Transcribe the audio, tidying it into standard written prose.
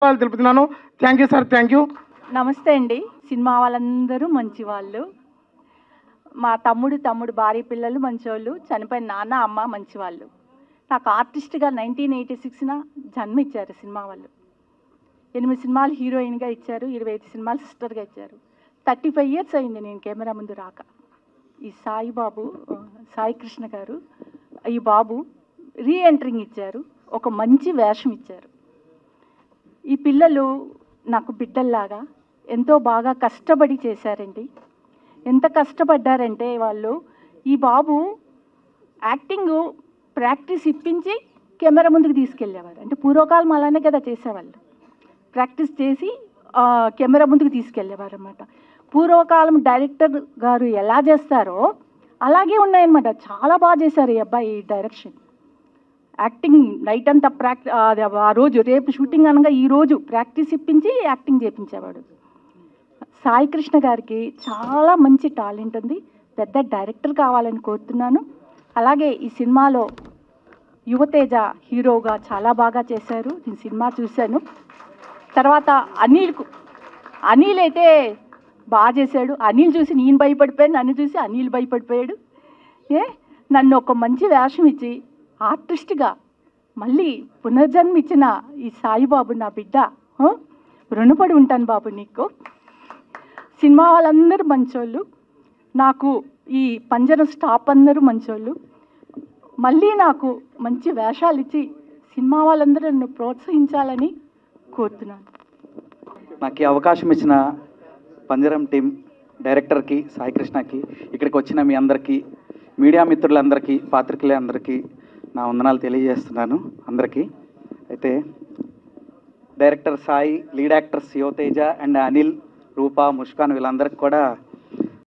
తెలుపుతున్నాను. Thank you sir, thank you. నమస్తే అండి. సినిమా వాళ్ళందరూ మంచి వాళ్ళు. మా తమ్ముడు భార్య పిల్లలు మంచోళ్ళు, చనిపోయిన నాన్న అమ్మ మంచివాళ్ళు. నాకు ఆర్టిస్ట్గా 1986న జన్మ ఇచ్చారు సినిమా వాళ్ళు. 8 సినిమాలు హీరోయిన్గా ఇచ్చారు, 25 సినిమాలు సిస్టర్గా ఇచ్చారు. 35 ఇయర్స్ అయింది నేను కెమెరా ముందు రాక. ఈ సాయి కృష్ణ గారు ఈ బాబు రీఎంట్రింగ్ ఇచ్చారు, ఒక మంచి వేషం ఇచ్చారు. ఈ పిల్లలు నాకు బిడ్డల్లాగా ఎంతో బాగా కష్టపడి చేశారండి. ఎంత కష్టపడ్డారంటే వాళ్ళు, ఈ బాబు యాక్టింగ్ ప్రాక్టీస్ ఇప్పించి కెమెరా ముందుకు తీసుకెళ్ళేవారు. అంటే పూర్వకాలం అలానే కదా చేసేవాళ్ళు, ప్రాక్టీస్ చేసి కెమెరా ముందుకు తీసుకెళ్ళేవారు అన్నమాట. పూర్వకాలం డైరెక్టర్ గారు ఎలా చేస్తారో అలాగే ఉన్నాయన్నమాట. చాలా బాగా చేశారు ఈ అబ్బాయి డైరెక్షన్. యాక్టింగ్ నైట్ అంతా ఆ రోజు రేపు షూటింగ్ అనగా ఈ రోజు ప్రాక్టీస్ ఇప్పించి యాక్టింగ్ చేయించేవాడు. సాయి కృష్ణ గారికి చాలా మంచి టాలెంట్ ఉంది, పెద్ద డైరెక్టర్ కావాలని కోరుతున్నాను. అలాగే ఈ సినిమాలో యువతేజ హీరోగా చాలా బాగా చేశారు. నేను సినిమా చూశాను. తర్వాత అనిల్ అయితే బాగా చేశాడు. అనిల్ చూసి నేను భయపడిపోయాను, నన్ను చూసి అనిల్ భయపడిపోయాడు. నన్ను ఒక మంచి వేషం ఇచ్చి ఆర్టిస్ట్గా మళ్ళీ పునర్జన్మ ఇచ్చిన ఈ సాయిబాబు నా బిడ్డ, రుణపడి ఉంటాను బాబు నీకు. సినిమా వాళ్ళందరూ మంచోళ్ళు, నాకు ఈ పంజరం స్టాప్ అందరూ మంచోళ్ళు. మళ్ళీ నాకు మంచి వేషాలు ఇచ్చి సినిమా వాళ్ళందరూ నన్ను ప్రోత్సహించాలని కోరుతున్నాను. నాకు ఈ అవకాశం ఇచ్చిన పంజరం టీం డైరెక్టర్కి, సాయి కృష్ణకి, ఇక్కడికి వచ్చిన మీ అందరికీ, మీడియా మిత్రులందరికీ, పాత్రికేయులందరికీ నా వందనాలు తెలియజేస్తున్నాను అందరికీ. అయితే director Sai, lead actors Yuvateja and Anil, Rupa, Muskaan వీళ్ళందరికీ కూడా